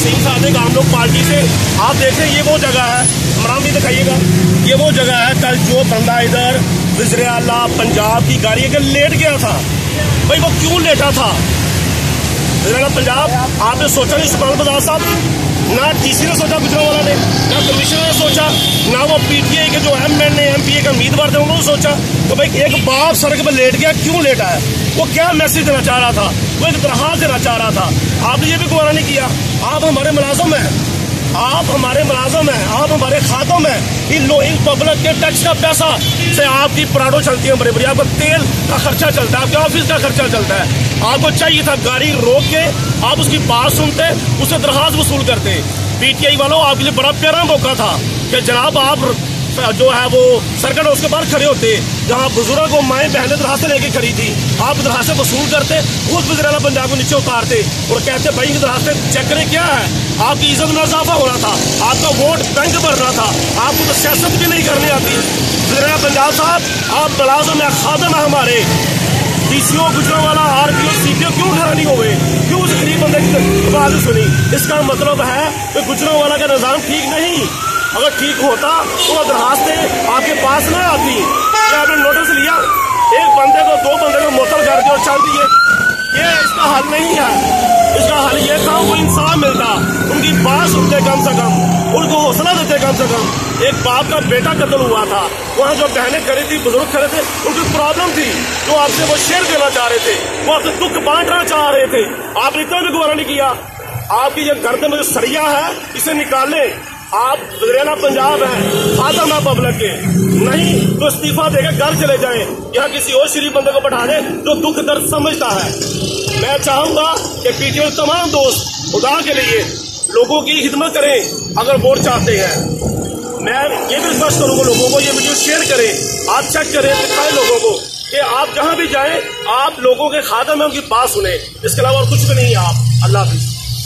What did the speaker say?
वसीम सादिक आम लोग पार्टी से। आप देख रहे हैं ये वो जगह है, इमरान भी दिखाइएगा, ये वो जगह है कल जो बंदा इधर वज़ीर आला पंजाब की गाड़ी अगर लेट गया था, भाई वो क्यों लेटा था? वज़ीर आला पंजाब आपने सोचा नहीं? सुखपाल बजाज साहब, ना डीसी ने सोचा, गुजरांवाला ने, ना कमिश्नर ने सोचा, ना वो पीटीआई के जो एमएनए एमपीए का उम्मीदवार थे उन्होंने सोचा। तो भाई एक बाप सड़क पर लेट गया, क्यों लेटा है? वो क्या मैसेज देना चाह रहा था? वो एक दरखास्त देना चाह रहा था। आपने ये भी गवारा नहीं किया। आप हमारे मुलाजिम हैं, आप हमारे मुलाजिम हैं, आप हमारे खातम हैं। इन पब्लिक के टैक्स का पैसा से आपकी पराठों चलती है, बड़े बड़े आपका तेल का खर्चा चलता है, आपके ऑफिस का खर्चा चलता है। आपको चाहिए था गाड़ी रोक के आप उसकी बात सुनते, उससे दरखास्त वसूल करते। पीटीआई वालों, आपके लिए बड़ा प्यारा मौका था कि जनाब आप जो है वो सर्किट हाउस के बाहर खड़े होते, जहाँ बुजुर्ग को माएँ बहनें दरखास्तें लेके खड़ी थी, आप दरखास्तें वसूल करते, खुद वज़ीर आला पंजाब को नीचे उतारते और कहते भाई ये दरखास्तें चेक करें क्या है। आपकी इज्जत में इजाफा हो रहा था, आपका वोट बैंक भरना था, आपको तो सियासत भी नहीं करनी आती। वज़ीर आला पंजाब साहब, आप मुलाज़िम हैं, खादम है हमारे। डीसीओ गुजरांवाला, आरपीओ, सीपीओ क्यों खड़ा नहीं हुए? क्यों उस गरीब बंदे की आवाज सुनी? इसका मतलब है कि गुजरांवाला का निज़ाम ठीक नहीं। अगर ठीक होता तो वो दरखास्तें आपके पास ना आती। क्या आपने नोटिस लिया? एक बंदे को, दो बंदे को मुअत्तल कर दिया और चल दिए। ये इसका हल नहीं है। इसका हल ये था वो इंसाफ मिलता, उनकी बात सुनते, कम से कम उनको हौसला देते। कम से कम एक बाप का बेटा कत्ल हुआ था, वहाँ जो बहनें खड़ी थी, बुजुर्ग खड़े थे, उनकी प्रॉब्लम थी, जो आपसे वो शेयर करना चाह रहे थे, वो आपसे दुख बांटना चाह रहे थे। आपने इतना भी गवारा नहीं किया। आपकी ये गर्दन में जो सरिया है इसे निकाले। आप वज़ीर आला पंजाब हैं, खातम है पब्लिक के, नहीं तो इस्तीफा देकर घर चले जाएं, यहाँ किसी और शरीफ बंदे को बैठा दे जो दुख दर्द समझता है। मैं चाहूंगा कि पीटीआई तमाम दोस्त खुदा के लिए लोगों की खिदमत करें। अगर वोट चाहते हैं, मैं ये भी रिक्वेस्ट करूंगा लोगों को, ये वीडियो शेयर करें, आप चेक करें, दिखाएं लोगों को कि आप जहां भी जाएं आप लोगों के खातम में उनकी बात सुने। इसके अलावा और कुछ भी नहीं है। आप अल्लाह हाफिज़।